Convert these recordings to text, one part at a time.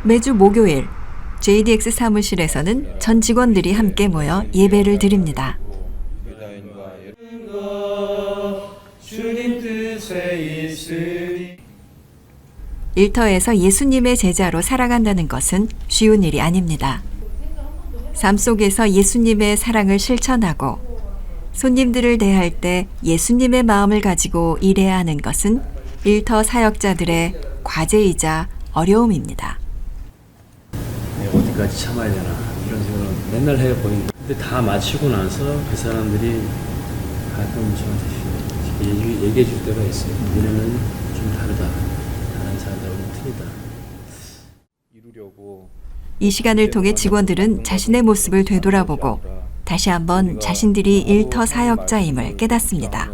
매주 목요일 JDX 사무실에서는 전 직원들이 함께 모여 예배를 드립니다. 일터에서 예수님의 제자로 살아간다는 것은 쉬운 일이 아닙니다. 삶 속에서 예수님의 사랑을 실천하고 손님들을 대할 때 예수님의 마음을 가지고 일해야 하는 것은 일터 사역자들의 과제이자 어려움입니다. 어디까지 참아야 되나 이런 생각을 맨날 해보는데 다 마치고 나서 그 사람들이 가끔 저한테 얘기해 줄 때가 있어요. 너네는 좀 다르다. 다른 사람들하고는 틀리다. 이 시간을 통해 직원들은 자신의 모습을 되돌아보고 다시 한번 자신들이 일터 사역자임을 깨닫습니다.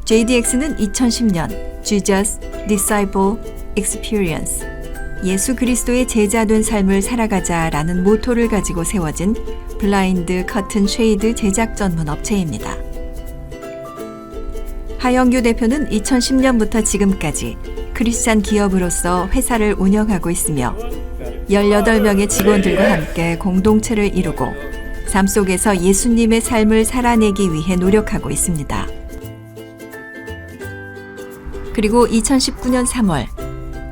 JDX는 2010년 Jesus Disciple Experience 예수 그리스도의 제자 된 삶을 살아가자라는 모토를 가지고 세워진 블라인드 커튼 쉐이드 제작 전문 업체입니다. 하영규 대표는 2010년부터 지금까지 크리스찬 기업으로서 회사를 운영하고 있으며 18명의 직원들과 함께 공동체를 이루고 삶 속에서 예수님의 삶을 살아내기 위해 노력하고 있습니다. 그리고 2019년 3월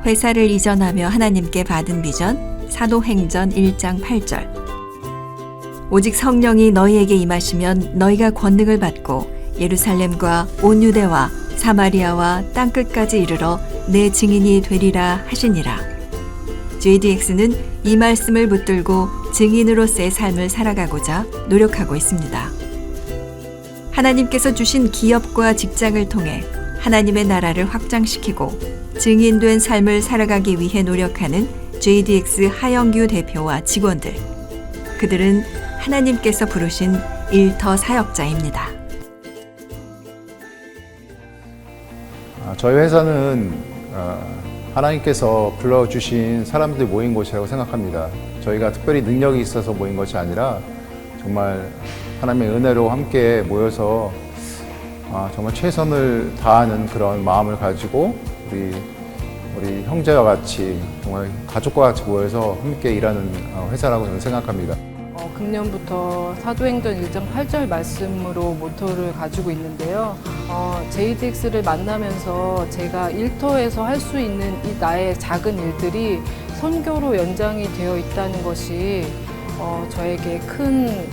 회사를 이전하며 하나님께 받은 비전 사도행전 1장 8절 오직 성령이 너희에게 임하시면 너희가 권능을 받고 예루살렘과 온 유대와 사마리아와 땅끝까지 이르러 내 증인이 되리라 하시니라. JDX는 이 말씀을 붙들고 증인으로서의 삶을 살아가고자 노력하고 있습니다. 하나님께서 주신 기업과 직장을 통해 하나님의 나라를 확장시키고 증인된 삶을 살아가기 위해 노력하는 JDX 하영규 대표와 직원들. 그들은 하나님께서 부르신 일터 사역자입니다. 저희 회사는 하나님께서 불러주신 사람들이 모인 곳이라고 생각합니다. 저희가 특별히 능력이 있어서 모인 것이 아니라 정말 하나님의 은혜로 함께 모여서 정말 최선을 다하는 그런 마음을 가지고 우리 형제와 같이 정말 가족과 같이 모여서 함께 일하는 회사라고 저는 생각합니다. 금년부터 사도행전 1장 8절 말씀으로 모토를 가지고 있는데요. JDX를 만나면서 제가 일터에서 할 수 있는 이 나의 작은 일들이 선교로 연장이 되어 있다는 것이 저에게 큰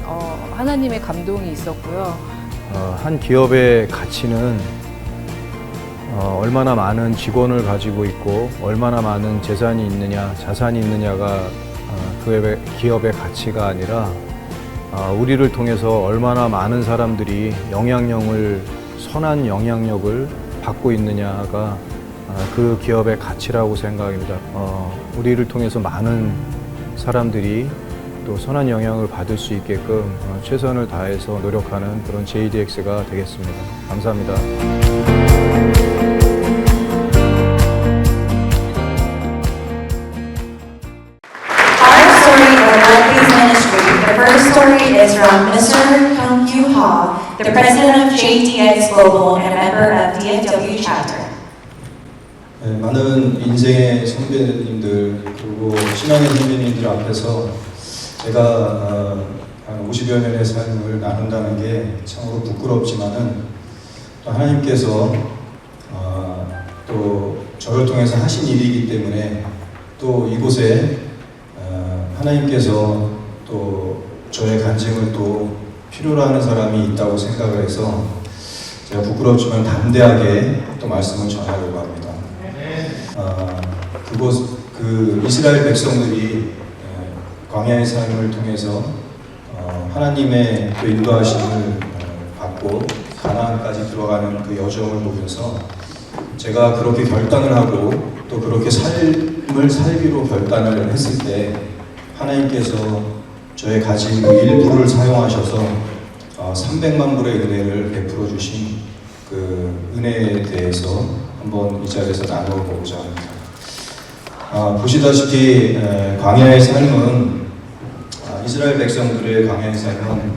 하나님의 감동이 있었고요. 한 기업의 가치는 얼마나 많은 직원을 가지고 있고 얼마나 많은 재산이 있느냐, 자산이 있느냐가 그 기업의 가치가 아니라 우리를 통해서 얼마나 많은 사람들이 선한 영향력을 받고 있느냐가 그 기업의 가치라고 생각합니다. 우리를 통해서 많은 사람들이 또 선한 영향을 받을 수 있게끔 최선을 다해서 노력하는 그런 JDX가 되겠습니다. 감사합니다. The first story is from Mr. Hyung-Kyu Ha, the president of JDX Global and a member of DFW chapter. 네, 많은 인생의 선배님들 그리고 신앙의 선배님들 앞에서 제가 한 50여 년의 삶을 나눈다는 게 참으로 부끄럽지만은 또 하나님께서 또 저를 통해서 하신 일이기 때문에 또 이곳에 하나님께서 또 저의 간증을 또 필요로 하는 사람이 있다고 생각을 해서 제가 부끄럽지만 담대하게 또 말씀을 전하려고 합니다. 그 이스라엘 백성들이 광야의 삶을 통해서 하나님의 또 인도하심을 받고 가나안까지 들어가는 그 여정을 보면서 제가 그렇게 결단을 하고 또 그렇게 삶을 살기로 결단을 했을 때 하나님께서 저의 가진 그 일부를 사용하셔서 300만 불의 은혜를 베풀어 주신 그 은혜에 대해서 한번 이 자리에서 나눠보고자 합니다. 보시다시피 광야의 삶은 이스라엘 백성들의 광야의 삶은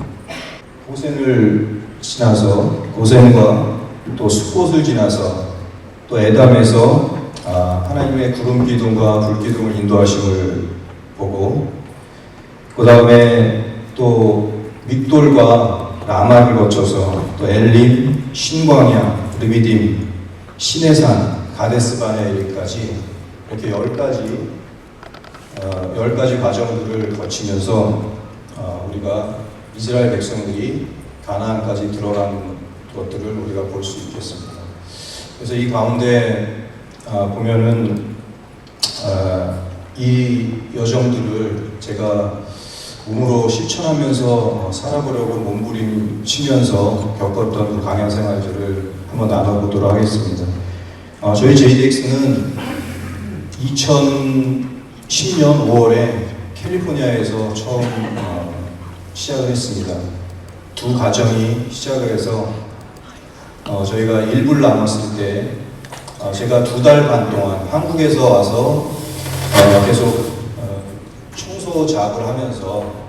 고센을 지나서 고센과 또 숫곳을 지나서 또 에담에서 하나님의 구름 기둥과 불 기둥을 인도하심을 보고, 그 다음에 또 믹돌과 라마를 거쳐서 또 엘림, 신광야, 르비딤, 시내산, 가데스바네 이르기까지 이렇게 10가지 과정들을 거치면서 우리가 이스라엘 백성들이 가나안까지 들어간 것들을 우리가 볼 수 있겠습니다. 그래서 이 가운데 보면은 이 여정들을 제가 몸으로 실천하면서 살아보려고 몸부림치면서 겪었던 그 강연 생활들을 한번 나눠보도록 하겠습니다. 저희 JDX는 2010년 5월에 캘리포니아에서 처음 시작을 했습니다. 두 가정이 시작을 해서 저희가 1부를 나눴을 때 제가 2달 반 동안 한국에서 와서 계속 청소 작업을 하면서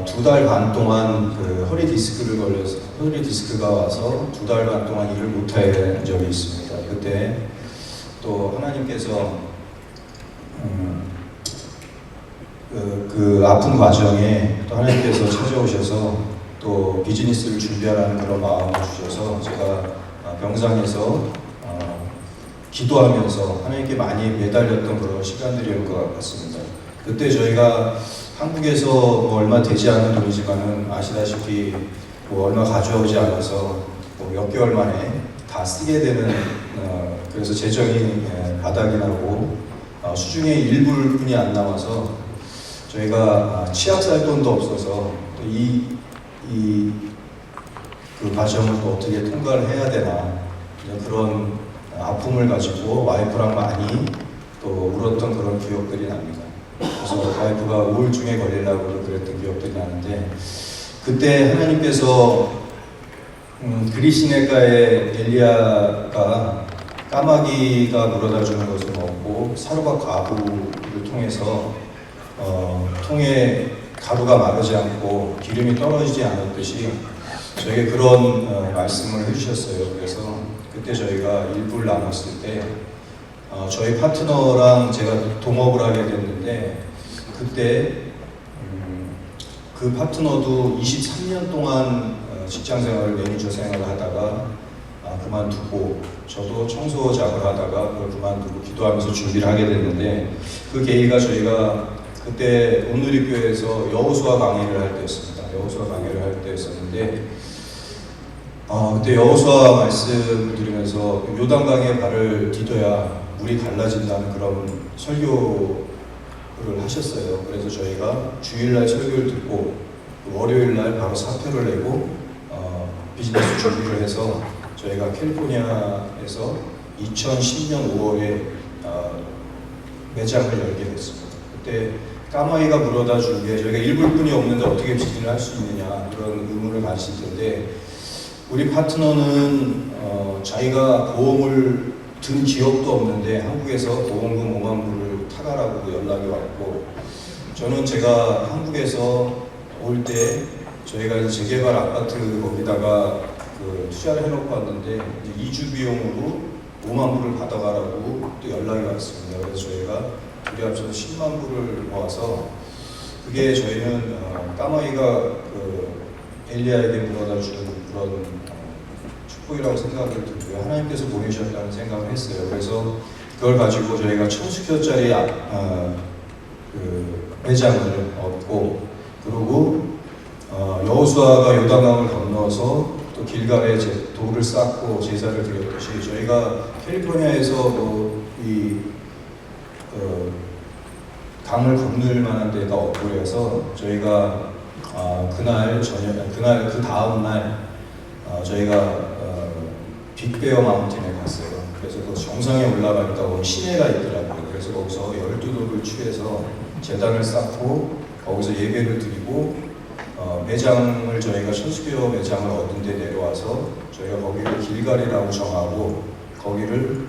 2달 반 동안 그 허리 디스크가 와서 2달 반 동안 일을 못한 적이 있습니다. 그때 또 하나님께서 그 아픈 과정에 또 하나님께서 찾아오셔서 또 비즈니스를 준비하라는 그런 마음을 주셔서 제가 병상에서 기도하면서 하나님께 많이 매달렸던 그런 시간들이었던 것 같습니다. 그때 저희가 한국에서 뭐 얼마 되지 않은 돈이지만은 아시다시피 뭐 얼마 가져오지 않아서 뭐 몇 개월 만에 다 쓰게 되는 그래서 재정이 바닥이 나고 수중에 일불뿐이 안 남아서 저희가 치약 살 돈도 없어서 또 그 과정을 또 어떻게 통과를 해야 되나 그런 아픔을 가지고 와이프랑 많이 또 울었던 그런 기억들이 납니다. 그래서 와이프가 우울증에 걸리려고 그랬던 기억들이 나는데 그때 하나님께서 그리시네가의 엘리야가 까마귀가 물어다 주는 것을 먹고 사루가 가부를 통해서 통에 가루가 마르지 않고 기름이 떨어지지 않았듯이 저에게 그런 말씀을 해주셨어요. 그래서 그때 저희가 일부를 나눴을 때 저희 파트너랑 제가 동업을 하게 됐는데 그때 그 파트너도 23년 동안 직장생활을 매니저 생활을 하다가 그만두고 저도 청소 작업을 하다가 그걸 그만두고 기도하면서 준비를 하게 됐는데 그 계기가 저희가 그때 온누리교회에서 여호수아 강의를 할 때였습니다. 여호수아 강의를 할 때였었는데 그때 여호수아 말씀을 들으면서 요단강에 발을 디뎌야 물이 갈라진다는 그런 설교를 하셨어요. 그래서 저희가 주일날 설교를 듣고 월요일날 바로 사표를 내고 비즈니스 준비를 해서 저희가 캘리포니아에서 2010년 5월에 매장을 열게 됐습니다. 그때 까마귀가 물어다 준 게 저희가 일불뿐이 없는데 어떻게 비즈니스를 할 수 있느냐 그런 의문을 가질 텐데 우리 파트너는 자기가 보험을 든 기억도 없는데 한국에서 보험금 5만 불을 타가라고 연락이 왔고 저는 제가 한국에서 올 때 저희가 이제 재개발 아파트 거기다가 그 투자를 해놓고 왔는데 이제 2주 비용으로 5만 불을 받아가라고 또 연락이 왔습니다. 그래서 저희가 둘이 합쳐서 10만 불을 모아서 그게 저희는 까마귀가 그 엘리야에게 물어다 준 그런 축복이라고 생각을 들고요. 하나님께서 보내주셨다는 생각을 했어요. 그래서 그걸 가지고 저희가 1000스퀘어짜리 그 매장을 얻고 그리고 여호수아가 요단강을 건너서 또 길갈에 돌을 쌓고 제사를 드렸듯이 저희가 캘리포니아에서 이 강을 건널 만한 데가 없고 그래서 저희가 그 다음 날 저희가 빅베어 마운틴에 갔어요. 그래서 그 정상에 올라가니까 시내가 있더라고요. 그래서 거기서 12돌을 취해서 제단을 쌓고 거기서 예배를 드리고 매장을 저희가 1000스퀘어 매장을 얻은 데 내려와서 저희가 거기를 길갈이라고 정하고 거기를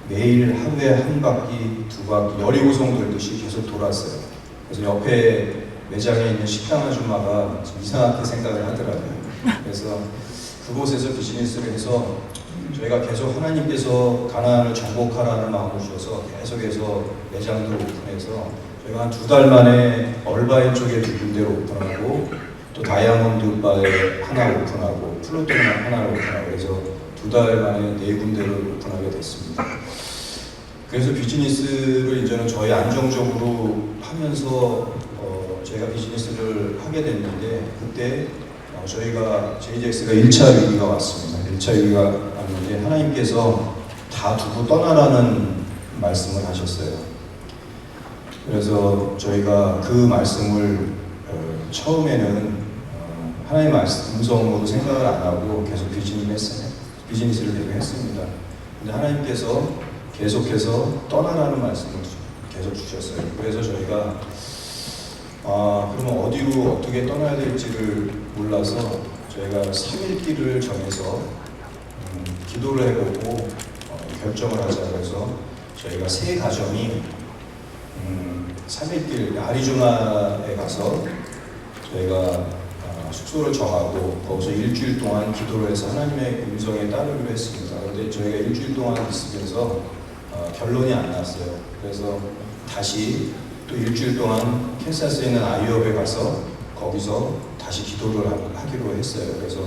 매일 하루에 한 바퀴, 두 바퀴, 여리고성 돌듯이 계속 돌았어요. 그래서 옆에 매장에 있는 식당 아줌마가 좀 이상하게 생각을 하더라고요. 그래서 그곳에서 비즈니스를 해서 저희가 계속 하나님께서 가나안을 정복하라는 마음을 주셔서 계속해서 매장들을 오픈해서 저희가 한 2달 만에 얼바인 쪽에 2군데로 오픈하고 또 다이아몬드 바에 하나 오픈하고 플로트만 하나를 오픈하고 그래서 2달 만에 4군데를 오픈하게 됐습니다. 그래서 비즈니스를 이제는 저희 안정적으로 하면서 제가 비즈니스를 하게 됐는데 그때 저희가 JDX가 1차 위기가 왔습니다. 1차 위기가 왔는데 하나님께서 다 두고 떠나라는 말씀을 하셨어요. 그래서 저희가 그 말씀을 처음에는 하나님의 말씀 음성으로 생각을 안 하고 계속 비즈니스를 계속 했습니다. 근데 하나님께서 계속해서 떠나라는 말씀을 계속 주셨어요. 그래서 저희가 그러면 어디로 어떻게 떠나야 될지를 몰라서 저희가 3일길을 정해서 기도를 해보고 결정을 하자 그래서 저희가 3가정이 3일길 아리조나에 가서 저희가 숙소를 정하고 거기서 일주일 동안 기도를 해서 하나님의 음성에 따르기로 했습니다. 그런데 저희가 일주일 동안 있으면서 결론이 안 났어요. 그래서 다시 또 일주일 동안 캔사스에 있는 아이업에 가서 거기서 다시 기도를 하기로 했어요. 그래서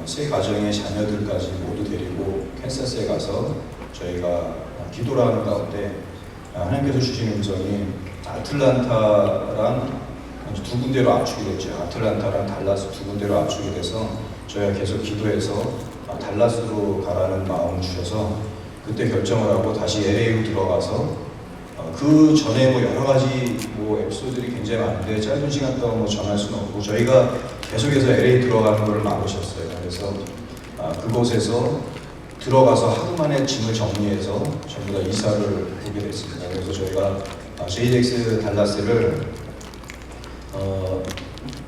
3가정의 자녀들까지 모두 데리고 캔사스에 가서 저희가 기도를 하는 가운데 하나님께서 주신 음성이 아틀란타랑 2군데로 압축이 됐죠. 아틀란타랑 달라스 2군데로 압축이 돼서 저희가 계속 기도해서 달라스로 가라는 마음을 주셔서 그때 결정을 하고 다시 LA로 들어가서 그 전에 여러 가지 에피소드들이 굉장히 많은데 짧은 시간 동안 전할 수는 없고 저희가 계속해서 LA 들어가는 걸 막으셨어요. 그래서 그곳에서 들어가서 하루 만에 짐을 정리해서 전부 다 이사를 오게 됐습니다. 그래서 저희가 JDX 달라스를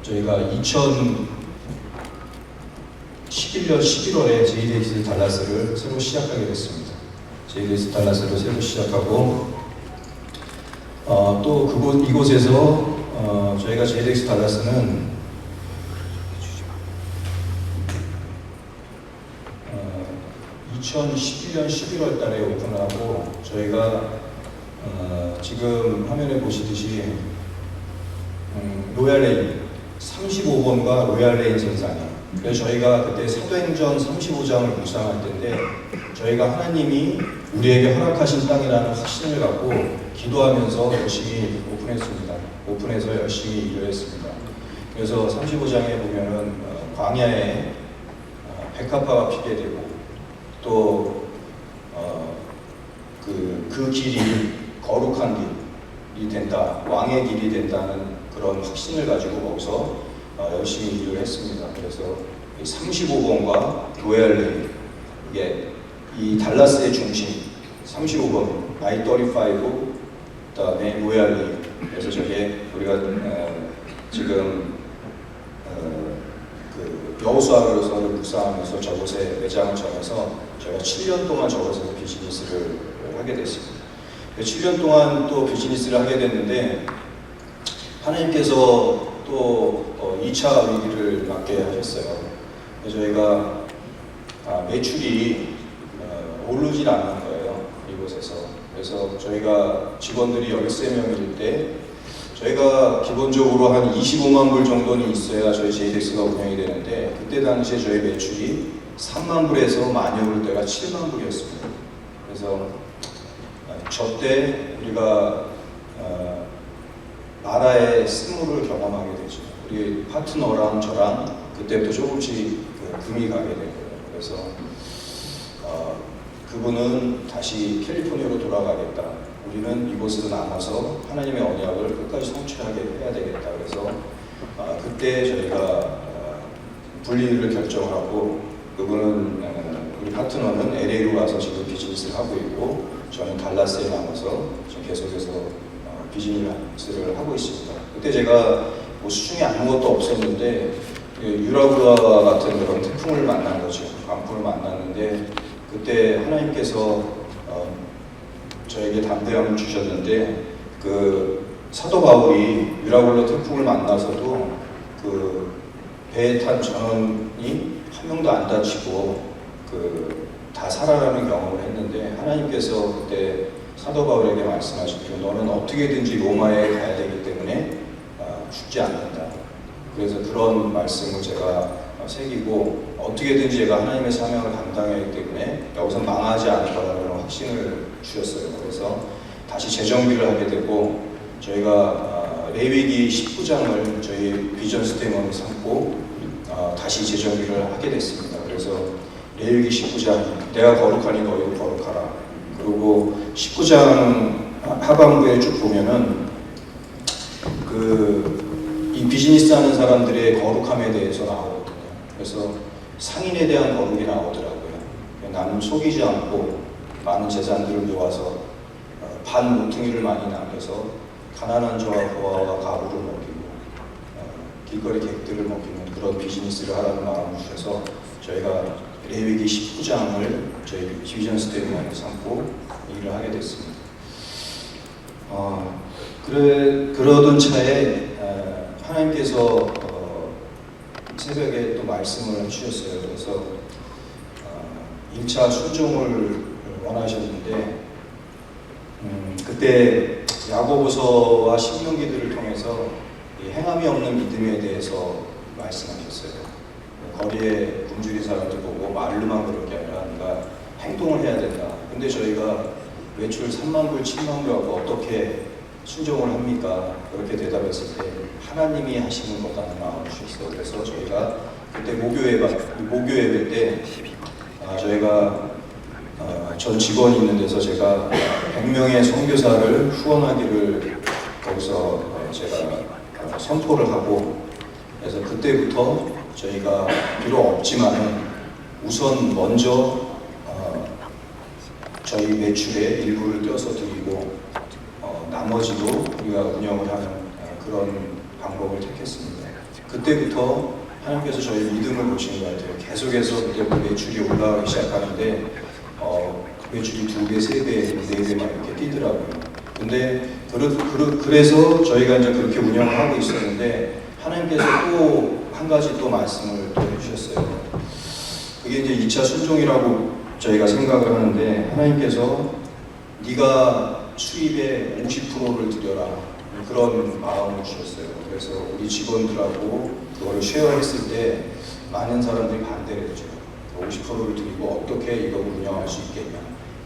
저희가 2011년 11월에 JDX 달라스를 새로 시작하게 됐습니다. JDX 달라스를 새로 시작하고 또 이곳에서 저희가 JDX 달라스는 2011년 11월 달에 오픈하고 저희가 지금 화면에 보시듯이 로얄레인 35번과 로얄레인 선상이에요. 그래서 저희가 그때 사도행전 35장을 묵상할 때인데 저희가 하나님이 우리에게 허락하신 땅이라는 확신을 갖고 기도하면서 열심히 오픈했습니다. 오픈해서 열심히 일을 했습니다. 그래서 35장에 보면은 광야에 백합화가 피게 되고 또 그 길이 거룩한 길이 된다, 왕의 길이 된다는 그런 확신을 가지고 거기서 열심히 일을 했습니다. 그래서 35번과 로얄레인 이게 이 달라스의 중심 35번 I-35 그다음에 로얄레인 그래서 저게 우리가 지금 그 여호수아서를 묵상하면서 저곳에 매장을 정해서 저희가 7년 동안 저곳에서 비즈니스를 하게 됐습니다. 7년 동안 또 비즈니스를 하게 됐는데 하나님께서 또 2차 위기를 맞게 하셨어요. 그래서 저희가 매출이 오르질 않는 거예요. 이곳에서. 그래서 저희가 직원들이 13명일 때 저희가 기본적으로 한 25만 불 정도는 있어야 저희 JDX가 운영이 되는데 그때 당시에 저희 매출이 3만 불에서 많이 오를 때가 7만 불이었습니다. 그래서 저때 우리가 나라의 승무를 경험하게 되죠. 우리 파트너랑 저랑 그때부터 조금씩 금이 가게 되고요. 그래서 그분은 다시 캘리포니아로 돌아가겠다. 우리는 이곳에서 남아서 하나님의 언약을 끝까지 성취하게 해야 되겠다. 그래서 그때 저희가 분리를 결정을 하고 그분은 우리 파트너는 LA로 가서 지금 비즈니스를 하고 있고 저는 달라스에 남아서 지금 계속해서 비즈니스를 하고 있습니다. 그때 제가 수중에 아무것도 없었는데 유라굴라 같은 그런 태풍을 만난 거죠. 광풍을 만났는데 그때 하나님께서 저에게 담대함을 주셨는데 그 사도 바울이 유라굴라 태풍을 만나서도 그 배에 탄 전원이 한 명도 안 다치고 그 다 살아라는 경험을 했는데 하나님께서 그때 사도 바울에게 말씀하시기를 너는 어떻게든지 로마에 가야 되기 때문에 죽지 않는다. 그래서 그런 말씀을 제가 새기고 어떻게든지 제가 하나님의 사명을 감당해야 하기 때문에 여기서 망하지 않을 거라는 확신을 주셨어요. 그래서 다시 재정비를 하게 되고 저희가 레위기 19장을 저희 비전 스테이먼을 삼고 다시 재정비를 하게 됐습니다. 그래서 레위기 19장 내가 거룩하니 너희도 거룩하라. 그리고 19장 하반부에 쭉 보면은 이 비즈니스 하는 사람들의 거룩함에 대해서 나오거든요. 그래서 상인에 대한 거룩이 나오더라고요. 나는 속이지 않고 많은 재산들을 모아서 반 모퉁이를 많이 남겨서 가난한 자와 고아와 가부를 먹이고 길거리 객들을 먹이는 그런 비즈니스를 하라는 마음을 주셔서 저희가 레위기 19장을 저희 비전 스테이먼에 삼고 일을 하게 됐습니다. 그러던 차에 하나님께서 새벽에 또 말씀을 해주셨어요. 그래서 1차 순종을 원하셨는데 그때 야고보서와 신명기들을 통해서 이 행함이 없는 믿음에 대해서 말씀하셨어요. 거리에 굶주린 사람들 보고 말로만 그럴 게 아니라 네가 행동을 해야 된다. 근데 저희가 외출 3만 불, 7만 불하고 어떻게 순종을 합니까? 그렇게 대답했을 때 하나님이 하시는 거다는 마음을 주셨어요. 그래서 저희가 그때 목요 예배 때 저희가 전 직원이 있는 데서 제가 100명의 선교사를 후원하기를 거기서 제가 선포를 하고 그래서 그때부터 저희가 비록 없지만은 우선 먼저 저희 매출의 일부를 떼어서 드리고 나머지도 우리가 운영을 하는 그런 방법을 택했습니다. 그때부터 하나님께서 저희 믿음을 보시는 것 같아요. 계속해서 그때부터 매출이 올라가기 시작하는데 매출이 2배, 3배, 4배 막 이렇게 뛰더라고요. 근데 그래서 저희가 이제 그렇게 운영을 하고 있었는데 하나님께서 또 한 가지 또 말씀을 또 해주셨어요. 그게 이제 2차 순종이라고 저희가 생각을 하는데 하나님께서 네가 수입의 50%를 드려라 그런 마음을 주셨어요. 그래서 우리 직원들하고 그거를 쉐어했을 때 많은 사람들이 반대를 했죠. 50%를 드리고 어떻게 이걸 운영할 수 있겠냐.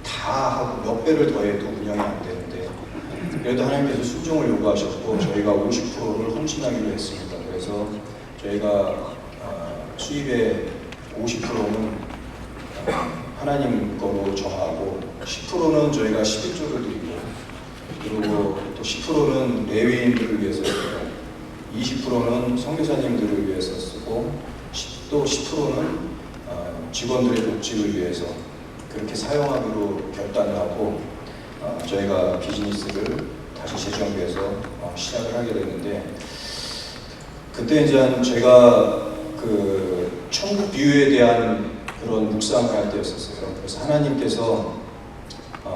다 하고 몇 배를 더해도 운영이 안 되는데 그래도 하나님께서 순종을 요구하셨고 저희가 50%를 헌신하기로 했습니다. 그래서 저희가 수입의 50%는 하나님 거로 정하고 10%는 저희가 11조를 드리고 그리고 또 10%는 레위인들을 위해서 쓰고 20%는 선교사님들을 위해서 쓰고 또 10%는 직원들의 복지를 위해서 그렇게 사용하기로 결단을 하고 저희가 비즈니스를 다시 재정비해서 시작을 하게 됐는데 그때 이제 제가 그 천국 비유에 대한 그런 묵상을 할 때였었어요. 그래서 하나님께서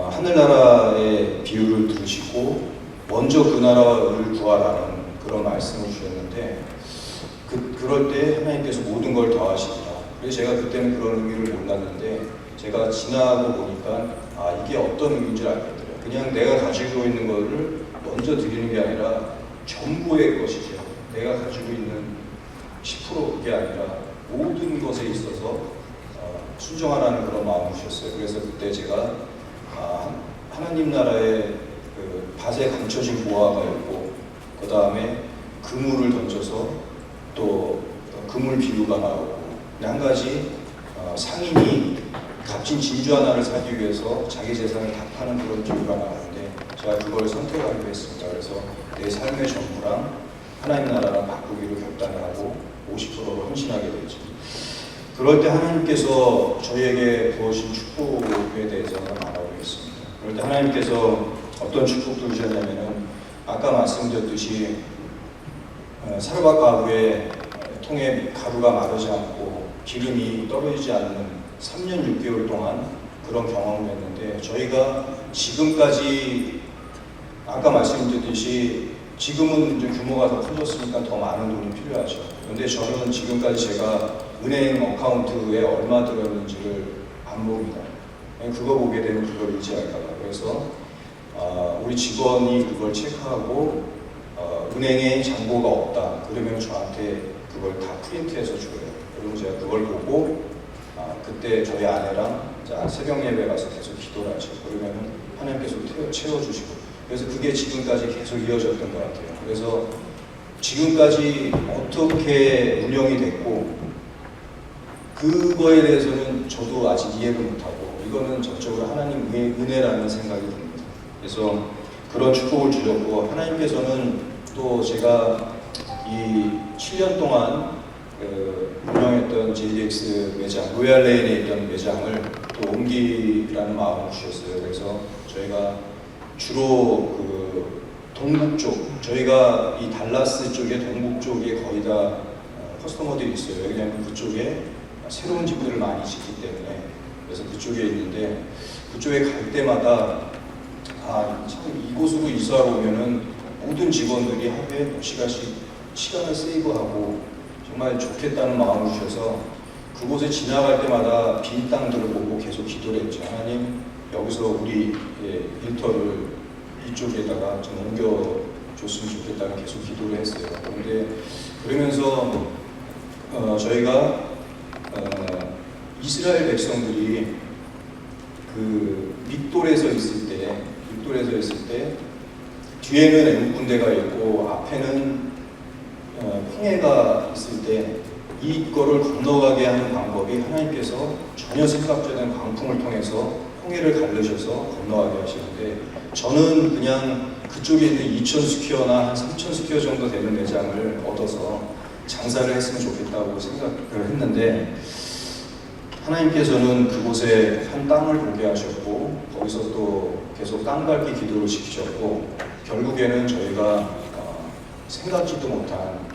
하늘나라의 비유를 들으시고 먼저 그 나라를 구하라는 그런 말씀을 주셨는데 그럴 때 하나님께서 모든 걸 더하시리라. 그래서 제가 그때는 그런 의미를 몰랐는데 제가 지나고 보니까 이게 어떤 의미인 줄 알겠더라고요. 그냥 내가 가지고 있는 거를 먼저 드리는 게 아니라 전부의 것이죠. 내가 가지고 있는 10% 그게 아니라 모든 것에 있어서 순종하라는 그런 마음을 주셨어요. 그래서 그때 제가 하나님 나라의 그 밭에 감춰진 보화가 있고 그 다음에 그물을 던져서 또 그물 비유가 나오고 한 가지 상인이 값진 진주 하나를 사기 위해서 자기 재산을 다 파는 그런 비유가 나오는데 제가 그걸 선택하기로 했습니다. 그래서 내 삶의 전부랑 하나님 나라랑 바꾸기로 결단을 하고 50%로 헌신하게 되죠. 그럴 때 하나님께서 저희에게 부어주신 축복에 대해서 알아보겠습니다. 그럴 때 하나님께서 어떤 축복도 주셨냐면은 아까 말씀드렸듯이 사르밧 가루의 통에 가루가 마르지 않고 기름이 떨어지지 않는 3년 6개월 동안 그런 경험을 했는데 저희가 지금까지 아까 말씀드렸듯이 지금은 이제 규모가 더 커졌으니까 더 많은 돈이 필요하죠. 그런데 저는 지금까지 제가 은행 어카운트에 얼마 들었는지를 안 봅니다. 그거 보게 되면 그걸 의지할까 봐. 그래서 우리 직원이 그걸 체크하고 은행에 잔고가 없다. 그러면 저한테 그걸 다 프린트해서 줘요. 그리고 제가 그걸 보고 그때 저희 아내랑 새벽 예배 가서 계속 기도를 하죠. 그러면 하나님께서 채워주시고. 그래서 그게 지금까지 계속 이어졌던 것 같아요. 그래서 지금까지 어떻게 운영이 됐고 그거에 대해서는 저도 아직 이해를 못하고 이거는 전적으로 하나님의 은혜라는 생각이 듭니다. 그래서 그런 축복을 주셨고 하나님께서는 또 제가 이 7년 동안 운영했던 JDX 매장, 로얄레인에 있던 매장을 또 옮기라는 마음을 주셨어요. 그래서 저희가 주로 그 동북쪽, 저희가 이 달라스 쪽에 동북쪽에 거의 다 커스터머들이 있어요. 왜냐하면 그쪽에 새로운 집들을 많이 짓기 때문에. 그래서 그쪽에 있는데 그쪽에 갈 때마다 참 이곳으로 이사하러 오면은 모든 직원들이 하루에 몇 시간씩 시간을 세이브하고 정말 좋겠다는 마음을 주셔서 그곳에 지나갈 때마다 빈 땅들을 보고 계속 기도를 했죠. 하나님, 여기서 우리 일터를 이쪽에다가 좀 옮겨줬으면 좋겠다는 계속 기도를 했어요. 그런데 그러면서 저희가 이스라엘 백성들이 그 밑돌에서 있을 때 뒤에는 애국 군대가 있고 앞에는 홍해가 있을 때 이거를 건너가게 하는 방법이 하나님께서 전혀 생각지 않은 광풍을 통해서 홍해를 가르셔서 건너가게 하시는데 저는 그냥 그쪽에 있는 2,000스퀘어나 한 3,000스퀘어 정도 되는 매장을 얻어서 장사를 했으면 좋겠다고 생각을 했는데 하나님께서는 그곳에 한 땅을 보게 하셨고 거기서 또 계속 땅 밟기 기도를 시키셨고 결국에는 저희가 생각지도 못한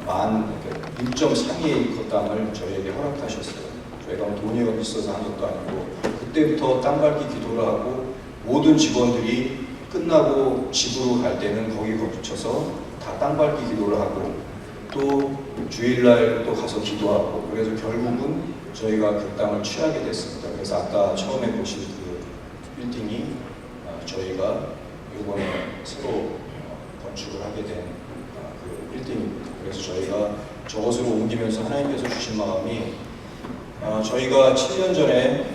1.3의 땅을 저희에게 허락하셨어요. 저희가 돈이 있어서 한 것도 아니고 그때부터 땅 밟기 기도를 하고 모든 직원들이 끝나고 집으로 갈 때는 거기 거쳐서 다 땅 밟기 기도를 하고 또 주일날 또 가서 기도하고 그래서 결국은 저희가 그 땅을 취하게 됐습니다. 그래서 아까 처음에 보신 그 빌딩이 저희가 이번에 새로 건축을 하게 된 그 빌딩입니다. 그래서 저희가 저것으로 옮기면서 하나님께서 주신 마음이 저희가 7년 전에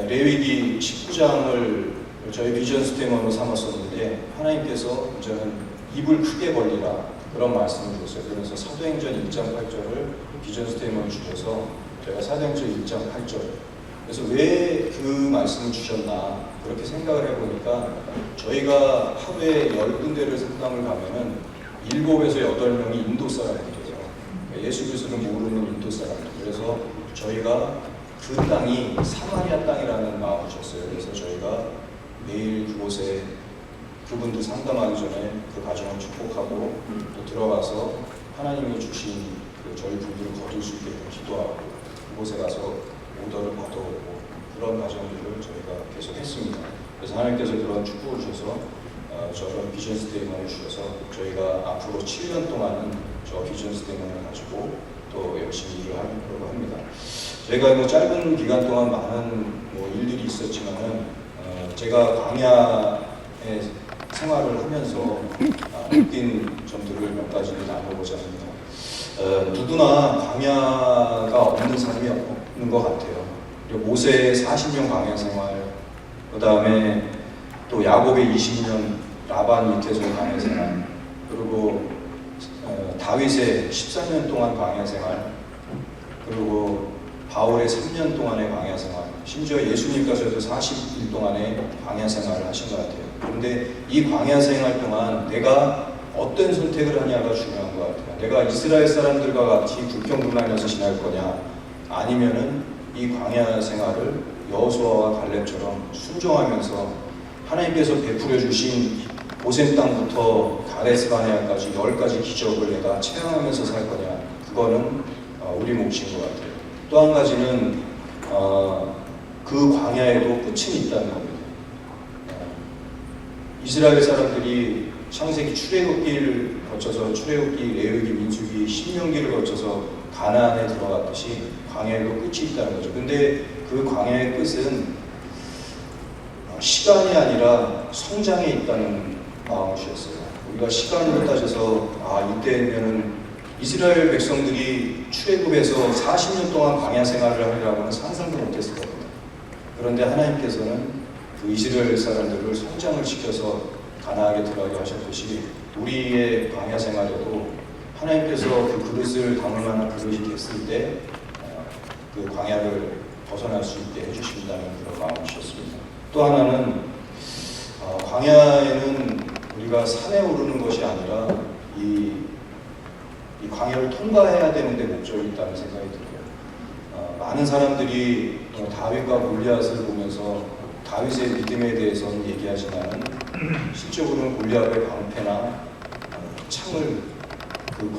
레위기 19장을 저희 비전 스테이먼으로 삼았었는데 하나님께서 이제는 입을 크게 벌리라 그런 말씀을 주셨어요. 그래서 사도행전 1장 8절을 비전 스테이먼을 주셔서 제가 사도행전 1장 8절 그래서 왜 그 말씀을 주셨나 그렇게 생각을 해보니까 저희가 하루에 10군데를 상담을 가면은 7에서 8명이 인도 사람들이에요. 예수 그리스도를 모르는 인도 사람들. 그래서 저희가 그 땅이 사마리아 땅이라는 마음을 줬어요. 그래서 저희가 매일 그곳에 그분들 상담하기 전에 그 가정을 축복하고 또 들어가서 하나님이 주신 그 저희 분들을 거둘 수 있게 기도하고 그곳에 가서 오더를 받아오고 그런 과정들을 저희가 계속 했습니다. 그래서 하나님께서 그런 축복을 주셔서 저런 비전 스테이먼을 주셔서 저희가 앞으로 7년 동안은 저 비전 스테이먼을 가지고 또 열심히 일을 하려고 합니다. 저희가 뭐 짧은 기간 동안 많은 뭐 일들이 있었지만은 제가 광야에 생활을 하면서 느낀 점들을 몇 가지를 나눠보자 합니다. 누구나 광야가 없는 사람이 없는 것 같아요. 그리고 모세의 40년 광야 생활, 그 다음에 또 야곱의 20년 라반 밑에서의 광야 생활, 그리고 다윗의 14년 동안 광야 생활, 그리고 바울의 3년 동안의 광야 생활, 심지어 예수님께서도 40일 동안의 광야 생활을 하신 것 같아요. 그런데 이 광야 생활 동안 내가 어떤 선택을 하냐가 중요한 것 같아요. 내가 이스라엘 사람들과 같이 불평불만해서 지날 거냐, 아니면은 이 광야 생활을 여호수아와 갈렙처럼 순종하면서 하나님께서 베풀어 주신 고센 땅부터 가데스 바네아까지 10가지 기적을 내가 체험하면서 살 거냐, 그거는 우리 몫인 것 같아요. 또 한 가지는 그 광야에도 끝이 있다는 겁니다. 이스라엘 사람들이 창세기 출애굽기를 거쳐서 출애굽기, 레위기, 민수기, 신명기를 거쳐서 가나안에 들어갔듯이 광야에도 끝이 있다는 거죠. 근데 그 광야의 끝은 시간이 아니라 성장에 있다는 마음이셨어요. 우리가 시간으로 따져서 이때면은 이스라엘 백성들이 출애굽에서 40년 동안 광야 생활을 하리라고는 상상도 못했을 겁니다. 그런데 하나님께서는 그 이스라엘 사람들을 성장을 시켜서 가나안에 들어가게 하셨듯이 우리의 광야 생활에도 하나님께서 그 그릇을 담을 만한 그릇이 됐을 때 그 광야를 벗어날 수 있게 해주신다는 그런 마음이셨습니다. 또 하나는 광야에는 우리가 산에 오르는 것이 아니라 이 광야를 통과해야 되는데 목적이 있다는 생각이 들어요. 많은 사람들이 다윗과 골리앗을 보면서 다윗의 믿음에 대해서는 얘기하지만 실적으로는 골리앗의 방패나 창을 큰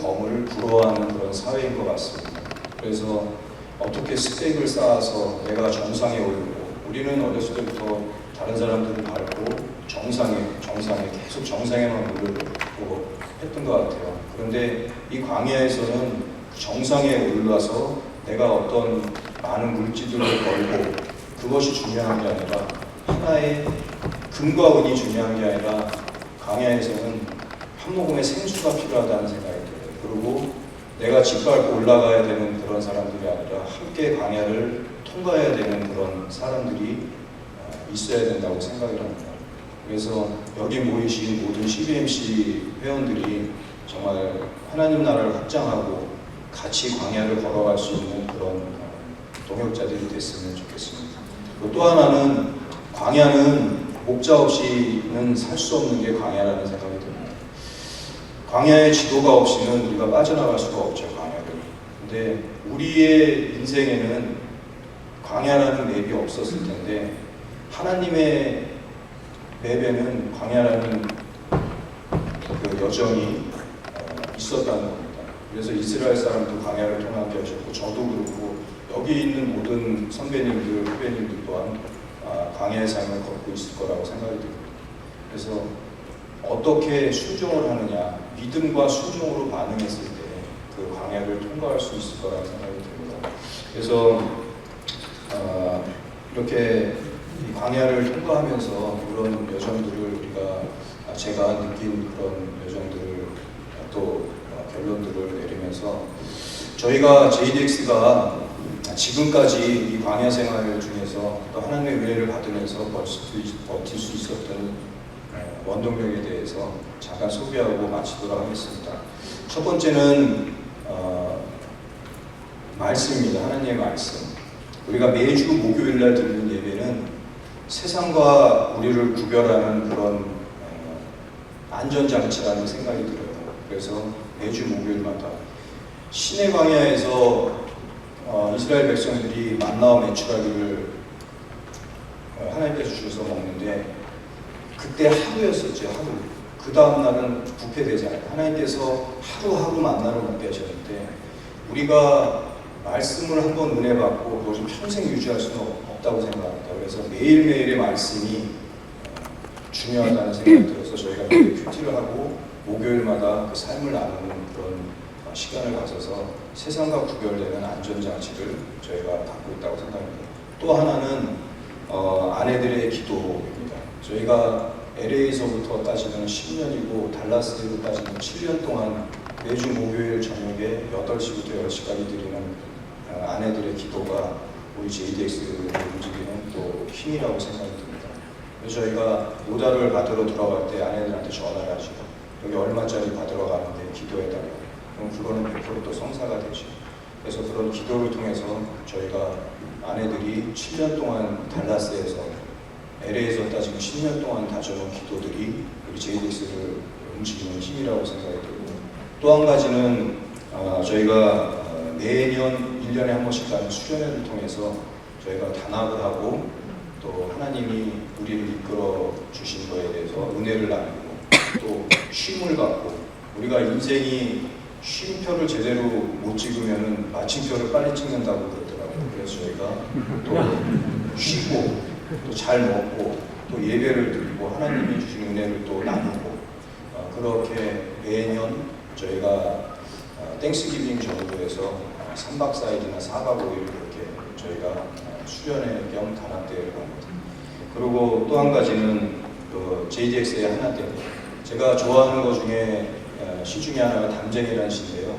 검을 부러워하는 그런 사회인 것 같습니다. 그래서 어떻게 스펙을 쌓아서 내가 정상에 오르고 우리는 어렸을 때부터 다른 사람들을 밟고 정상에 계속 정상에만 오르고 했던 것 같아요. 그런데 이 광야에서는 정상에 올라서 내가 어떤 많은 물질들을 벌고 그것이 중요한 게 아니라 하나의 금과 은이 중요한 게 아니라 광야에서는 한 모금의 생수가 필요하다는 생각이 들어요. 그리고 내가 짓밟고 올라가야 되는 그런 사람들이 아니라 함께 광야를 통과해야 되는 그런 사람들이 있어야 된다고 생각을 합니다. 그래서 여기 모이신 모든 CBMC 회원들이 정말 하나님 나라를 확장하고 같이 광야를 걸어갈 수 있는 그런 동역자들이 됐으면 좋겠습니다. 또 하나는 광야는 목자 없이는 살 수 없는 게 광야라는 생각이 듭니다. 광야의 지도가 없이는 우리가 빠져나갈 수가 없죠, 광야를. 근데 우리의 인생에는 광야라는 맵이 없었을 텐데 하나님의 맵에는 광야라는 그 여정이 있었다는 겁니다. 그래서 이스라엘 사람도 광야를 통하게 하셨고 저도 그렇고 여기 있는 모든 선배님들, 후배님들 또한 광야의 삶을 걷고 있을 거라고 생각이 듭니다. 그래서 어떻게 순종을 하느냐, 믿음과 순종으로 반응했을 때 그 광야를 통과할 수 있을 거라고 생각이 듭니다. 그래서 이렇게 이 광야를 통과하면서 그런 여정들을 제가 느낀 그런 여정들을 또 결론들을 내리면서 저희가 JDX가 지금까지 이 광야 생활 중에서 또 하나님의 은혜를 받으면서 버틸 수 있었던 원동력에 대해서 잠깐 소개하고 마치도록 하겠습니다. 첫 번째는 말씀입니다. 하나님의 말씀. 우리가 매주 목요일날 드리는 예배는 세상과 우리를 구별하는 그런 안전장치라는 생각이 들어요. 그래서 매주 목요일마다 시내 광야에서 이스라엘 백성들이 만나와 메추라기를 하나님께서 주셔서 먹는데 그때 하루였었죠. 하루. 그 다음날은 부패되잖아요. 하나님께서 하루하루 만나를 먹게 하셨는데 우리가 말씀을 한번 은혜 받고 그것을 평생 유지할 수는 없다고 생각합니다. 그래서 매일매일의 말씀이 중요하다는 생각이 들어서 저희가 매일 큐티를 하고 목요일마다 그 삶을 나누는 그런 시간을 가져서 세상과 구별되는 안전장치를 저희가 갖고 있다고 생각합니다. 또 하나는 아내들의 기도입니다. 저희가 LA에서부터 따지면 10년이고 달라스로 따지면 7년 동안 매주 목요일 저녁에 8시부터 10시까지 드리는 아내들의 기도가 우리 JDX를 움직이는 또 힘이라고 생각이 듭니다. 그래서 저희가 오다를 받으러 들어갈 때 아내들한테 전화를 하죠. 여기 얼마짜리 받으러 가는데 기도해달라고. 그럼 그거는 100% 또 성사가 되죠. 그래서 그런 기도를 통해서 저희가 아내들이 7년 동안 달라스에서 LA에서 따지면 10년 동안 다져놓은 기도들이 우리 JDX를 움직이는 힘이라고 생각이 들고 또 한 가지는 저희가 매년 1년에 한 번씩 가는 수련회를 통해서 저희가 단합을 하고 또 하나님이 우리를 이끌어 주신 거에 대해서 은혜를 나누고 또 쉼을 갖고 우리가 인생이 쉼표를 제대로 못 찍으면은 마침표를 빨리 찍는다고 그러더라고요. 그래서 저희가 또 쉬고 또 잘 먹고 또 예배를 드리고 하나님이 주신 은혜를 또 나누고 그렇게 매년 저희가 땡스기빙 정도에서 3박 4일이나 4박 5일 이렇게 저희가 수련회 겸 단합대회를 합니다. 그리고 또 한 가지는 그 JDX의 하나 때문에 제가 좋아하는 것 중에 시 중에 하나가 담쟁이라는 시인데요.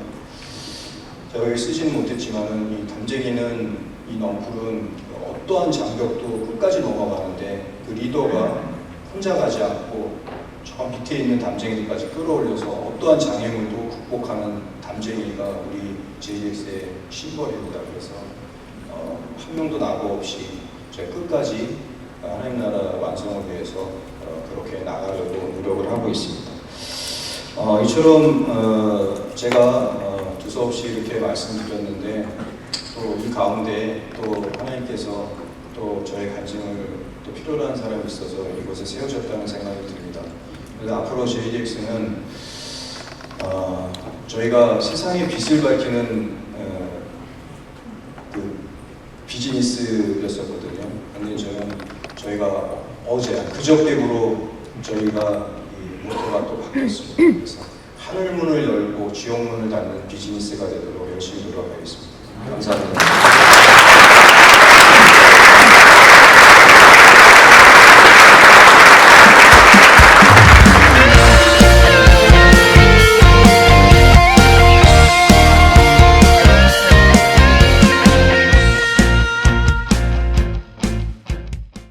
제가 여기 쓰지는 못했지만은 이 담쟁이는 이 넝쿨은 어떠한 장벽도 끝까지 넘어가는데 그 리더가 혼자 가지 않고 저 밑에 있는 담쟁이들까지 끌어올려서 어떠한 장애물도 극복하는 담쟁이가 우리 JDX의 심벌입니다. 그래서 한 명도 낙오 없이 저희 끝까지 하나님 나라 완성을 위해서 그렇게 나가려고 노력을 하고 있습니다. 이처럼 제가 두서없이 이렇게 말씀드렸는데 또 이 가운데 또 하나님께서 또 저의 간증을 또 필요로 하는 사람이 있어서 이곳에 세워졌다는 생각이 듭니다. 그래서 앞으로 JDX는 저희가 세상의 빛을 밝히는 그 비즈니스였었거든요. 근데 저희가 어제 그저께로 저희가 이 모토가 또 바뀌었습니다. 그래서 하늘문을 열고 지옥문을 닫는 비즈니스가 되도록 열심히 노력하겠습니다. 감사합니다.